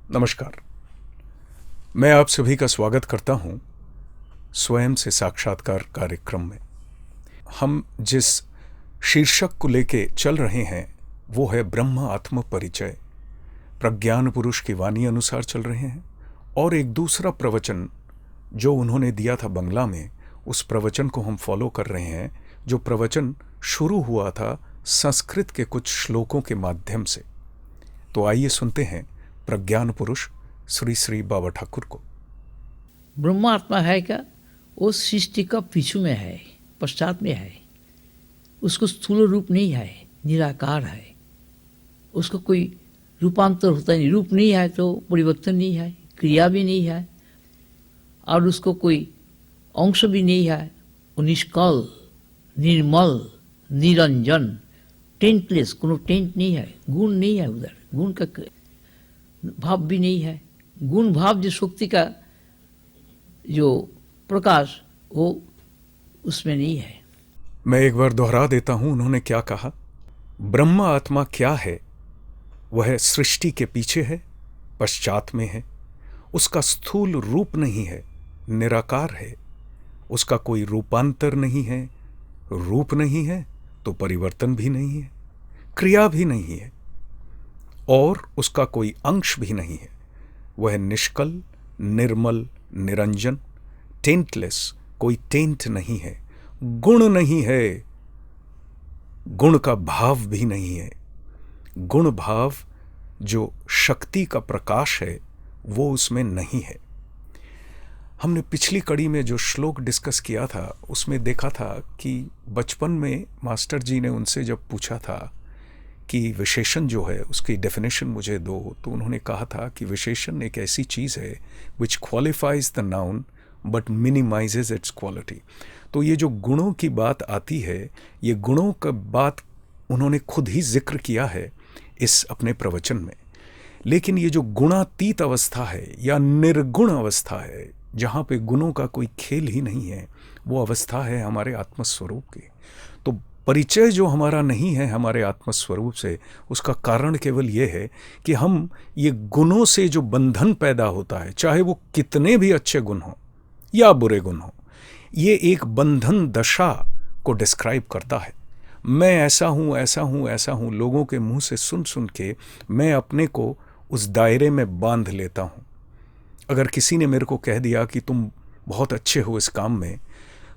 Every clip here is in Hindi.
नमस्कार। मैं आप सभी का स्वागत करता हूं स्वयं से साक्षात्कार कार्यक्रम में। हम जिस शीर्षक को लेके चल रहे हैं वो है ब्रह्म आत्म परिचय। प्रज्ञान पुरुष की वाणी अनुसार चल रहे हैं और एक दूसरा प्रवचन जो उन्होंने दिया था बंगला में, उस प्रवचन को हम फॉलो कर रहे हैं, जो प्रवचन शुरू हुआ था संस्कृत के कुछ श्लोकों के माध्यम से। तो आइए सुनते हैं प्रज्ञान पुरुष श्री श्री बाबा ठाकुर को। ब्रह्म आत्मा है क्या? वो सृष्टि का पीछू में है, पश्चात में है। उसको स्थूल रूप नहीं है, निराकार है। उसको कोई रूपांतर होता नहीं। रूप नहीं है तो परिवर्तन नहीं है, क्रिया भी नहीं है, और उसको कोई अंश भी नहीं है। वो निष्कल, निर्मल, निरंजन, टेंटलेस, कोनो टेंट नहीं है, गुण नहीं है, उधर गुण का भाव भी नहीं है। गुण भाव जो शक्ति का जो प्रकाश, वो उसमें नहीं है। मैं एक बार दोहरा देता हूं उन्होंने क्या कहा। ब्रह्म आत्मा क्या है? वह सृष्टि के पीछे है, पश्चात में है। उसका स्थूल रूप नहीं है, निराकार है। उसका कोई रूपांतर नहीं है, रूप नहीं है तो परिवर्तन भी नहीं है, क्रिया भी नहीं है, और उसका कोई अंश भी नहीं है। वह निष्कल, निर्मल, निरंजन, टेंटलेस, कोई टेंट नहीं है, गुण नहीं है, गुण का भाव भी नहीं है। गुण भाव जो शक्ति का प्रकाश है वो उसमें नहीं है। हमने पिछली कड़ी में जो श्लोक डिस्कस किया था उसमें देखा था कि बचपन में मास्टर जी ने उनसे जब पूछा था कि विशेषण जो है उसकी डेफिनेशन मुझे दो, तो उन्होंने कहा था कि विशेषण एक ऐसी चीज़ है which qualifies the noun but minimizes its quality. तो ये जो गुणों की बात आती है, ये गुणों का बात उन्होंने खुद ही जिक्र किया है इस अपने प्रवचन में। लेकिन ये जो गुणातीत अवस्था है या निर्गुण अवस्था है, जहाँ पे गुणों का कोई खेल ही नहीं है, वो अवस्था है हमारे आत्मस्वरूप की। तो परिचय जो हमारा नहीं है हमारे आत्मस्वरूप से, उसका कारण केवल ये है कि हम ये गुणों से जो बंधन पैदा होता है, चाहे वो कितने भी अच्छे गुण हो या बुरे गुण हो, ये एक बंधन दशा को डिस्क्राइब करता है। मैं ऐसा हूँ, ऐसा हूँ, ऐसा हूँ, लोगों के मुंह से सुन सुन के मैं अपने को उस दायरे में बांध लेता हूँ। अगर किसी ने मेरे को कह दिया कि तुम बहुत अच्छे हो इस काम में,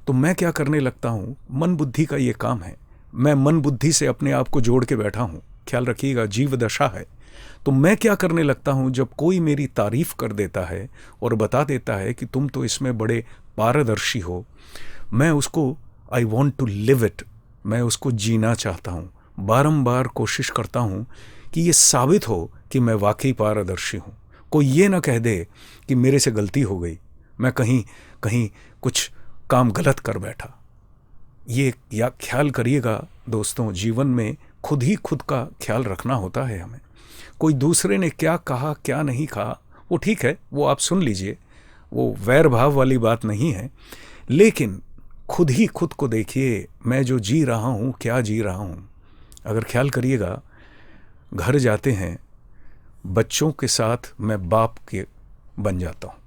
तो मैं क्या करने लगता हूँ, मन बुद्धि का ये काम है, मैं मन बुद्धि से अपने आप को जोड़ के बैठा हूँ। ख्याल रखिएगा, जीव दशा है। तो मैं क्या करने लगता हूँ, जब कोई मेरी तारीफ कर देता है और बता देता है कि तुम तो इसमें बड़े पारदर्शी हो, मैं उसको I want to live it, मैं उसको जीना चाहता हूँ। बारंबार कोशिश करता हूँ कि ये साबित हो कि मैं वाकई पारदर्शी हूँ। कोई ये ना कह दे कि मेरे से गलती हो गई, मैं कहीं कहीं कुछ काम गलत कर बैठा। ये या ख्याल करिएगा दोस्तों, जीवन में खुद ही खुद का ख्याल रखना होता है हमें। कोई दूसरे ने क्या कहा क्या नहीं कहा वो ठीक है, वो आप सुन लीजिए, वो वैर भाव वाली बात नहीं है। लेकिन खुद ही खुद को देखिए, मैं जो जी रहा हूँ क्या जी रहा हूँ। अगर ख्याल करिएगा, घर जाते हैं, बच्चों के साथ मैं बाप के बन जाता हूँ,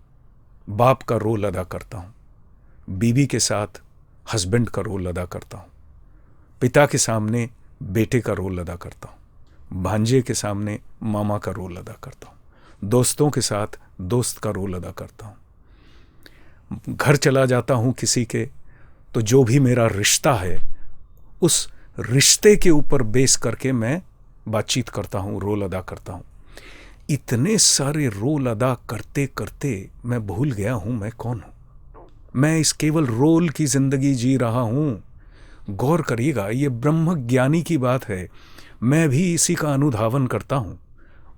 बाप का रोल अदा करता हूँ। बीवी के साथ हस्बैंड का रोल अदा करता हूँ। पिता के सामने बेटे का रोल अदा करता हूँ। भांजे के सामने मामा का रोल अदा करता हूँ। दोस्तों के साथ दोस्त का रोल अदा करता हूँ। घर चला जाता हूँ किसी के, तो जो भी मेरा रिश्ता है उस रिश्ते के ऊपर बेस करके मैं बातचीत करता हूँ, रोल अदा करता हूँ। इतने सारे रोल अदा करते करते मैं भूल गया हूँ मैं कौन हूँ। मैं इस केवल रोल की जिंदगी जी रहा हूँ। गौर करिएगा, ये ब्रह्म ज्ञानी की बात है। मैं भी इसी का अनुधावन करता हूँ,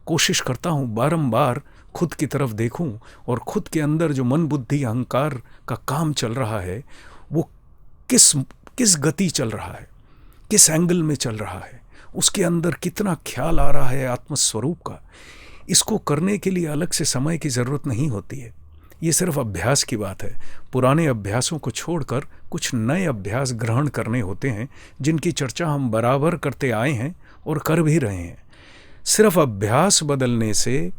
कोशिश करता हूँ बारंबार खुद की तरफ देखूं और खुद के अंदर जो मन बुद्धि अहंकार का काम चल रहा है वो किस गति चल रहा है, किस एंगल में चल रहा है, उसके अंदर कितना ख्याल आ रहा है आत्मस्वरूप का। इसको करने के लिए अलग से समय की ज़रूरत नहीं होती है, ये सिर्फ अभ्यास की बात है। पुराने अभ्यासों को छोड़कर कुछ नए अभ्यास ग्रहण करने होते हैं, जिनकी चर्चा हम बराबर करते आए हैं और कर भी रहे हैं। सिर्फ अभ्यास बदलने से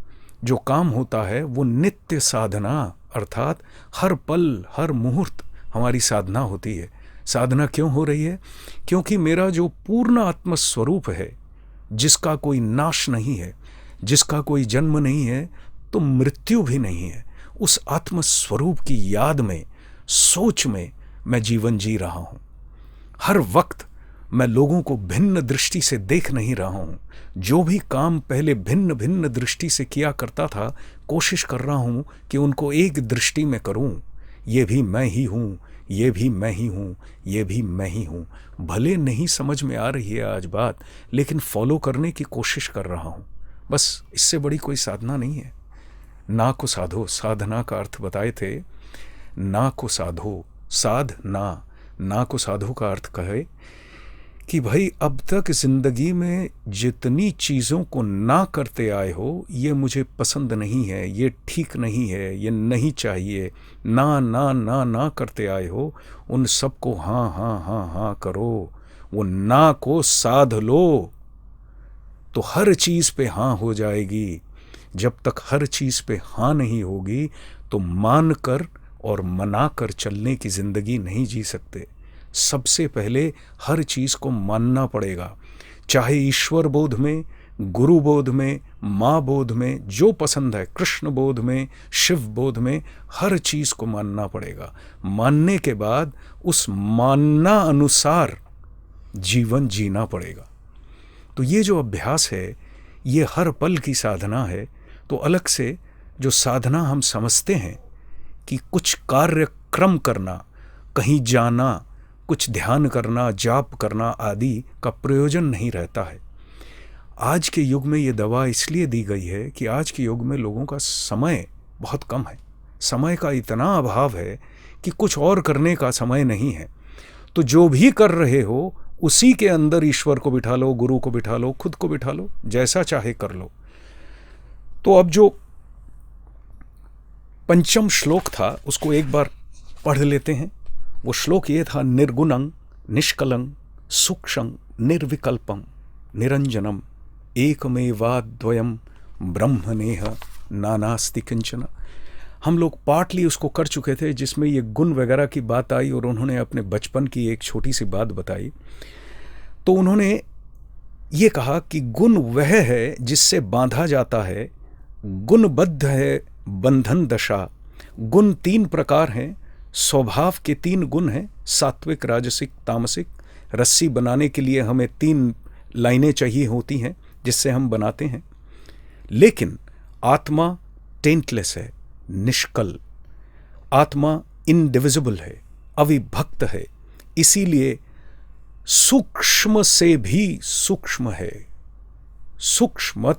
जो काम होता है वो नित्य साधना, अर्थात हर पल हर मुहूर्त हमारी साधना होती है। साधना क्यों हो रही है? क्योंकि मेरा जो पूर्ण आत्मस्वरूप है, जिसका कोई नाश नहीं है, जिसका कोई जन्म नहीं है तो मृत्यु भी नहीं है, उस आत्मस्वरूप की याद में, सोच में मैं जीवन जी रहा हूँ। हर वक्त मैं लोगों को भिन्न दृष्टि से देख नहीं रहा हूँ। जो भी काम पहले भिन्न भिन्न दृष्टि से किया करता था, कोशिश कर रहा हूँ कि उनको एक दृष्टि में करूँ। ये भी मैं ही हूँ, ये भी मैं ही हूँ, ये भी मैं ही हूँ। भले नहीं समझ में आ रही है आज बात, लेकिन फॉलो करने की कोशिश कर रहा हूँ। बस इससे बड़ी कोई साधना नहीं है। ना को साधो, साधना का अर्थ बताए थे। ना को साधो, साधना, ना को साधो का अर्थ कहे कि भाई अब तक जिंदगी में जितनी चीज़ों को ना करते आए हो, ये मुझे पसंद नहीं है, ये ठीक नहीं है, ये नहीं चाहिए, ना ना ना ना करते आए हो, उन सबको हाँ हाँ हाँ हाँ करो। वो ना को साध लो तो हर चीज़ पे हाँ हो जाएगी। जब तक हर चीज़ पे हाँ नहीं होगी तो मान कर और मना कर चलने की ज़िंदगी नहीं जी सकते। सबसे पहले हर चीज़ को मानना पड़ेगा, चाहे ईश्वर बोध में, गुरु बोध में, माँ बोध में, जो पसंद है, कृष्ण बोध में, शिव बोध में, हर चीज़ को मानना पड़ेगा। मानने के बाद उस मानना अनुसार जीवन जीना पड़ेगा। तो ये जो अभ्यास है, ये हर पल की साधना है। तो अलग से जो साधना हम समझते हैं कि कुछ कार्यक्रम करना, कहीं जाना, कुछ ध्यान करना, जाप करना आदि का प्रयोजन नहीं रहता है। आज के युग में ये दवा इसलिए दी गई है कि आज के युग में लोगों का समय बहुत कम है। समय का इतना अभाव है कि कुछ और करने का समय नहीं है। तो जो भी कर रहे हो उसी के अंदर ईश्वर को बिठा लो, गुरु को बिठा लो, खुद को बिठा लो, जैसा चाहे कर लो। तो अब जो पंचम श्लोक था उसको एक बार पढ़ लेते हैं। वो श्लोक ये था, निर्गुणं निष्कलं सूक्ष्मं निर्विकल्पं निरंजनम एकमेवाद्वयं ब्रह्मनेह नानास्ति किंचन। हम लोग पार्टली उसको कर चुके थे, जिसमें ये गुण वगैरह की बात आई और उन्होंने अपने बचपन की एक छोटी सी बात बताई। तो उन्होंने ये कहा कि गुण वह है जिससे बांधा जाता है, गुणबद्ध है बंधन दशा। गुण 3 प्रकार हैं, स्वभाव के 3 गुण हैं, सात्विक, राजसिक, तामसिक। रस्सी बनाने के लिए हमें 3 लाइनें चाहिए होती हैं जिससे हम बनाते हैं। लेकिन आत्मा टेंटलेस है, निष्कल। आत्मा इनडिविजिबल है, अविभक्त है, इसीलिए सूक्ष्म से भी सूक्ष्म है। सूक्ष्म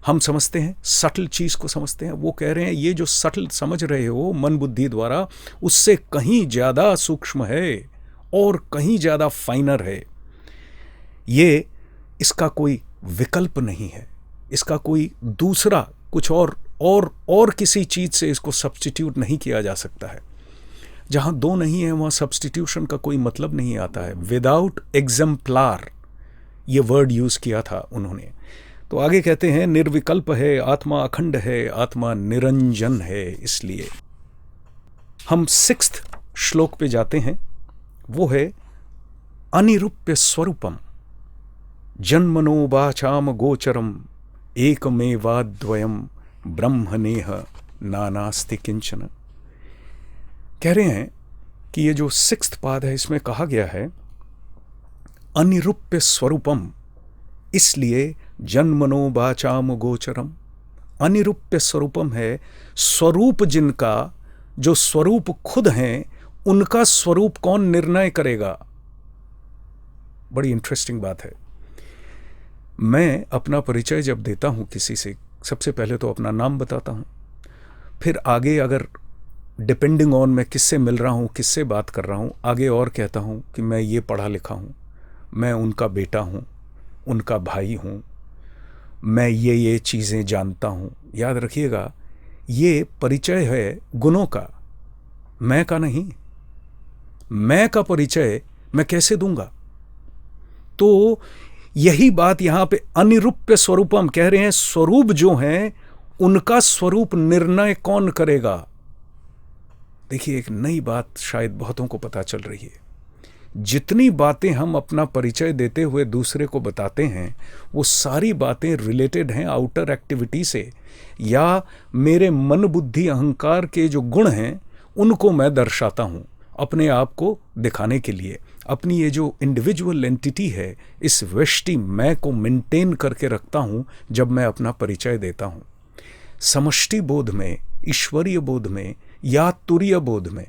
हम समझते हैं, सटल चीज को समझते हैं। वो कह रहे हैं ये जो सटल समझ रहे हो मन बुद्धि द्वारा, उससे कहीं ज्यादा सूक्ष्म है और कहीं ज्यादा फाइनर है। ये इसका कोई विकल्प नहीं है, इसका कोई दूसरा कुछ और किसी चीज से इसको सब्स्टिट्यूट नहीं किया जा सकता है। जहां 2 नहीं है वहां सब्स्टिट्यूशन का कोई मतलब नहीं आता है। विदाउट एग्जाम्पलार ये वर्ड यूज किया था उन्होंने। तो आगे कहते हैं, निर्विकल्प है, आत्मा अखंड है, आत्मा निरंजन है। इसलिए हम 6th श्लोक पे जाते हैं। वो है अनिरूप्य स्वरूपम जन्मनो वाचाम गोचरम एकमेवाद्वयम ब्रह्मनेह नानास्ति किंचन। कह रहे हैं कि ये जो 6th पाद है इसमें कहा गया है अनिरूप्य स्वरूपम, इसलिए जन्मनो वाचाम गोचरम। अनिरूप्य स्वरूपम है, स्वरूप जिनका, जो स्वरूप खुद हैं, उनका स्वरूप कौन निर्णय करेगा। बड़ी इंटरेस्टिंग बात है। मैं अपना परिचय जब देता हूं किसी से, सबसे पहले तो अपना नाम बताता हूं, फिर आगे अगर डिपेंडिंग ऑन मैं किससे मिल रहा हूं, किससे बात कर रहा हूं, आगे और कहता हूं कि मैं ये पढ़ा लिखा हूं, मैं उनका बेटा हूं, उनका भाई हूं, मैं ये चीज़ें जानता हूं। याद रखिएगा, ये परिचय है गुणों का, मैं का नहीं। मैं का परिचय मैं कैसे दूंगा? तो यही बात यहां पे अनिरूप्य स्वरूपम कह रहे हैं। स्वरूप जो हैं उनका स्वरूप निर्णय कौन करेगा? देखिए, एक नई बात शायद बहुतों को पता चल रही है। जितनी बातें हम अपना परिचय देते हुए दूसरे को बताते हैं, वो सारी बातें रिलेटेड हैं आउटर एक्टिविटी से, या मेरे मन बुद्धि अहंकार के जो गुण हैं उनको मैं दर्शाता हूँ अपने आप को दिखाने के लिए। अपनी ये जो इंडिविजुअल एंटिटी है, इस व्यष्टि मैं को मेंटेन करके रखता हूँ जब मैं अपना परिचय देता हूँ। समष्टि बोध में, ईश्वरीय बोध में या तुरीय बोध में,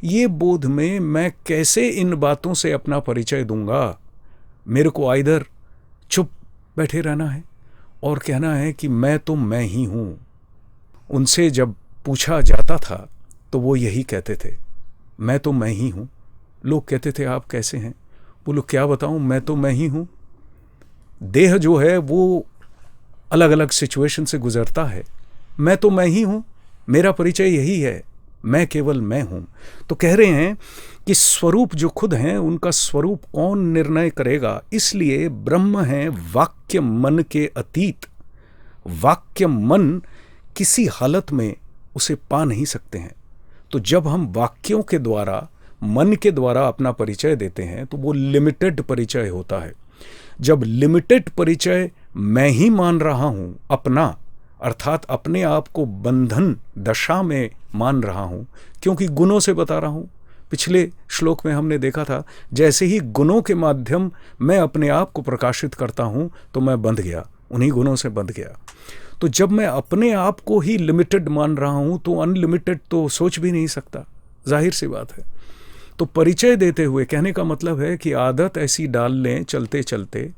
ये बोध में मैं कैसे इन बातों से अपना परिचय दूंगा? मेरे को आइदर चुप बैठे रहना है और कहना है कि मैं तो मैं ही हूँ। उनसे जब पूछा जाता था तो वो यही कहते थे, मैं तो मैं ही हूँ। लोग कहते थे आप कैसे हैं? बोलो क्या बताऊँ, मैं तो मैं ही हूँ। देह जो है वो अलग अलग सिचुएशन से गुजरता है, मैं तो मैं ही हूँ, मेरा परिचय यही है, मैं केवल मैं हूँ। तो कह रहे हैं कि स्वरूप जो खुद हैं उनका स्वरूप कौन निर्णय करेगा? इसलिए ब्रह्म है वाक्य मन के अतीत। वाक्य मन किसी हालत में उसे पा नहीं सकते हैं। तो जब हम वाक्यों के द्वारा, मन के द्वारा अपना परिचय देते हैं तो वो लिमिटेड परिचय होता है। जब लिमिटेड परिचय मैं ही मान रहा हूँ अपना, अर्थात अपने आप को बंधन दशा में मान रहा हूँ, क्योंकि गुणों से बता रहा हूँ। पिछले श्लोक में हमने देखा था, जैसे ही गुणों के माध्यम मैं अपने आप को प्रकाशित करता हूँ तो मैं बंध गया, उन्हीं गुणों से बंध गया। तो जब मैं अपने आप को ही लिमिटेड मान रहा हूँ तो अनलिमिटेड तो सोच भी नहीं सकता, जाहिर सी बात है। तो परिचय देते हुए कहने का मतलब है कि आदत ऐसी डाल लें चलते चलते,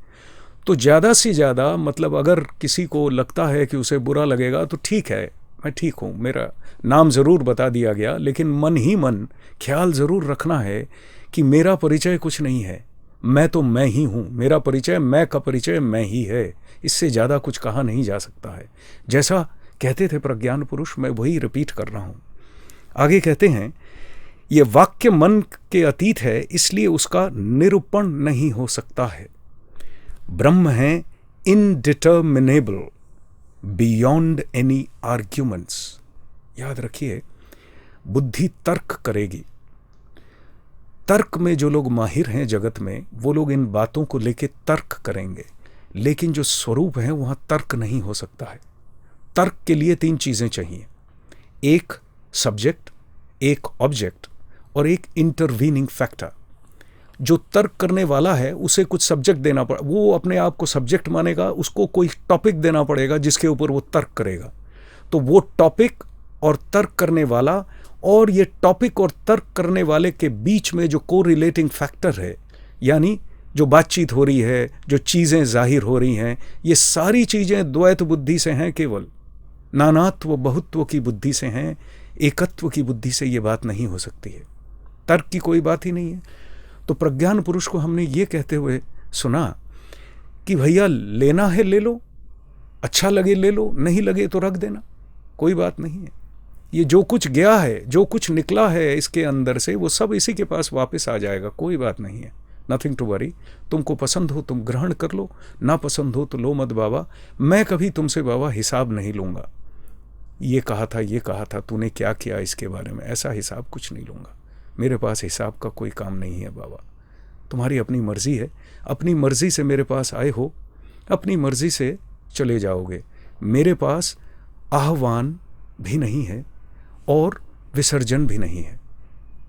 तो ज़्यादा से ज़्यादा, मतलब अगर किसी को लगता है कि उसे बुरा लगेगा तो ठीक है, मैं ठीक हूँ, मेरा नाम ज़रूर बता दिया गया, लेकिन मन ही मन ख्याल ज़रूर रखना है कि मेरा परिचय कुछ नहीं है, मैं तो मैं ही हूँ। मेरा परिचय, मैं का परिचय मैं ही है, इससे ज़्यादा कुछ कहा नहीं जा सकता है। जैसा कहते थे प्रज्ञान पुरुष, मैं वही रिपीट कर रहा हूँ। आगे कहते हैं, ये वाक्य मन के अतीत है, इसलिए उसका निरूपण नहीं हो सकता है। ब्रह्म है इनडिटर्मिनेबल, बियॉन्ड एनी आर्ग्यूमेंट्स। याद रखिए, बुद्धि तर्क करेगी। तर्क में जो लोग माहिर हैं जगत में, वो लोग इन बातों को लेके तर्क करेंगे, लेकिन जो स्वरूप है वहाँ तर्क नहीं हो सकता है। तर्क के लिए 3 चीज़ें चाहिए, एक सब्जेक्ट, एक ऑब्जेक्ट और एक इंटरवीनिंग फैक्टर। जो तर्क करने वाला है उसे कुछ सब्जेक्ट देना पड़ेगा, वो अपने आप को सब्जेक्ट मानेगा, उसको कोई टॉपिक देना पड़ेगा जिसके ऊपर वो तर्क करेगा। तो वो टॉपिक और तर्क करने वाला, और ये टॉपिक और तर्क करने वाले के बीच में जो कोरिलेटिंग फैक्टर है, यानी जो बातचीत हो रही है, जो चीज़ें जाहिर हो रही हैं, ये सारी चीज़ें द्वैत बुद्धि से हैं, केवल नानात्व बहुत्व की बुद्धि से हैं, एकत्व की बुद्धि से ये बात नहीं हो सकती है। तर्क की कोई बात ही नहीं है। तो प्रज्ञान पुरुष को हमने ये कहते हुए सुना कि भैया लेना है ले लो, अच्छा लगे ले लो, नहीं लगे तो रख देना, कोई बात नहीं है। ये जो कुछ गया है, जो कुछ निकला है इसके अंदर से, वो सब इसी के पास वापस आ जाएगा, कोई बात नहीं है। Nothing to worry. तुमको पसंद हो तुम ग्रहण कर लो, ना पसंद हो तो लो मत बाबा। मैं कभी तुमसे बाबा हिसाब नहीं लूँगा, ये कहा था, ये कहा था, तूने क्या किया इसके बारे में, ऐसा हिसाब कुछ नहीं लूँगा। मेरे पास हिसाब का कोई काम नहीं है बाबा। तुम्हारी अपनी मर्जी है, अपनी मर्जी से मेरे पास आए हो, अपनी मर्जी से चले जाओगे। मेरे पास आह्वान भी नहीं है और विसर्जन भी नहीं है,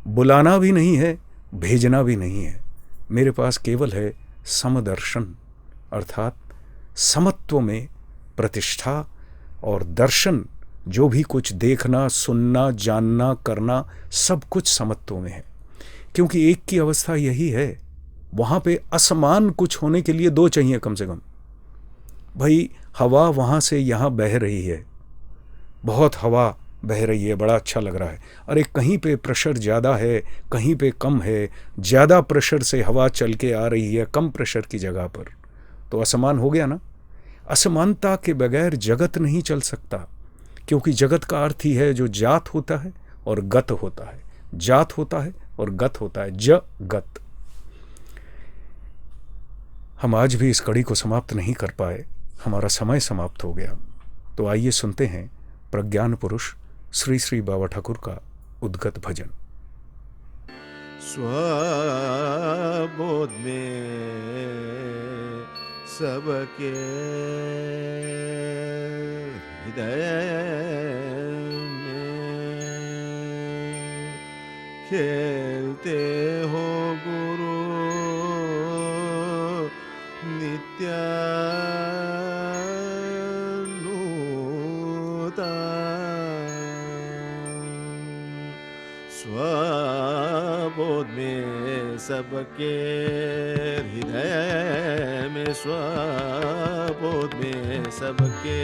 बुलाना भी नहीं है, भेजना भी नहीं है। मेरे पास केवल है समदर्शन, अर्थात समत्व में प्रतिष्ठा और दर्शन। जो भी कुछ देखना, सुनना, जानना, करना, सब कुछ समत्व में है, क्योंकि एक की अवस्था यही है। वहाँ पे असमान कुछ होने के लिए 2 चाहिए कम से कम। भाई हवा वहाँ से यहाँ बह रही है, बहुत हवा बह रही है, बड़ा अच्छा लग रहा है। अरे कहीं पे प्रेशर ज़्यादा है, कहीं पे कम है, ज़्यादा प्रेशर से हवा चल के आ रही है कम प्रेशर की जगह पर, तो असमान हो गया ना। असमानता के बगैर जगत नहीं चल सकता, क्योंकि जगत का अर्थ ही है जो जात होता है और गत होता है, जात होता है और गत होता है, जगत। हम आज भी इस कड़ी को समाप्त नहीं कर पाए, हमारा समय समाप्त हो गया। तो आइए सुनते हैं प्रज्ञान पुरुष श्री श्री बाबा ठाकुर का उद्गत भजन। स्वबोध में सबके हृदय में खेलते हो गुरु नित्यानूतन। स्वबोध में सबके हृदय में, स्वबोध में सबके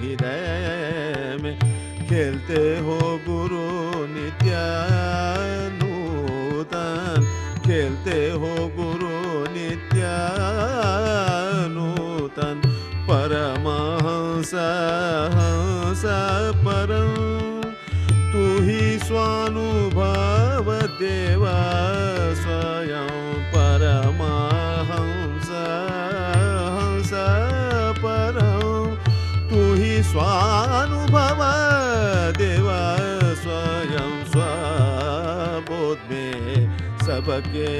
हृदय में खेलते हो गुरु नित्यानूतन, खेलते हो गुरु नित्यानूतन। परमहंस हंस परम तू ही स्वानुभव देव स्वयं। परमहंस हंस परम तू ही स्वानुभव देव स्वयं। स्वबोध में सबके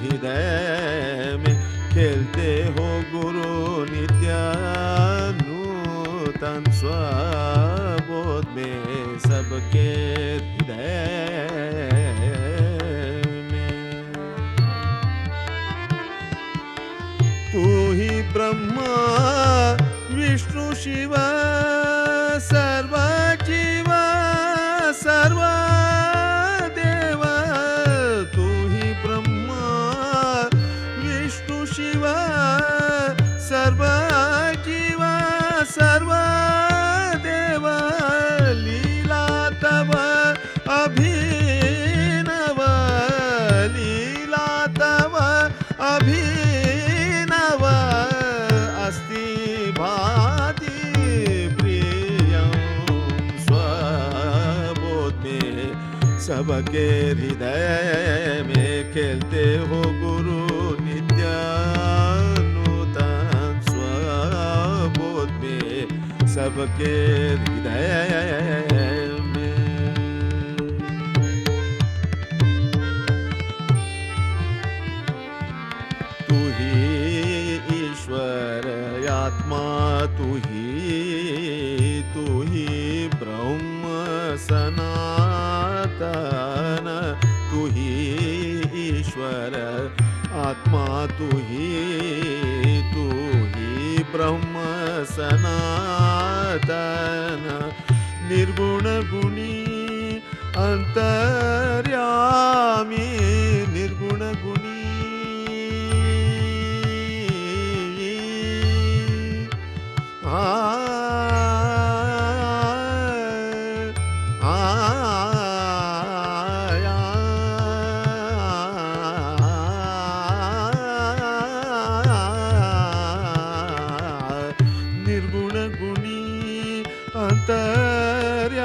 हृदय में खेलते हो गुरु नित्यानूतन। स्वबोध में सबके हृदय में तू ही ब्रह्मा विष्णु शिव सर्वजीव सर्वदेव। तू ही ब्रह्मा विष्णु शिव सर्वजीव सर्वदेव। लीला तव अभिनव, लीला तव अभिनव अस्ति भाति प्रियं। स्वबोध में सबके हृदय में खेलते हो गुरु नित्यानूतन। स्वबोध में सबके हृदय में तू ही ईश्वर आत्मा, तू ही ब्रह्म सनातन। तू ही ईश्वर आत्मा, तू ही ब्रह्म सनातन। निर्गुण गुणी अंतर्यामी, निर्गुण गुणी निर्गुण गुणी अंतर्यामी।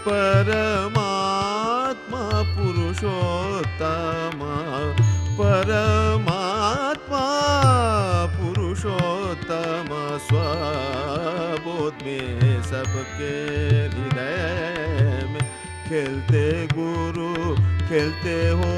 परमात्मा पुरुषोत्तम, परमात्मा पुरुषोत्तम। स्वबोध में सबके हृदय में खेलते गुरु, खेलते हो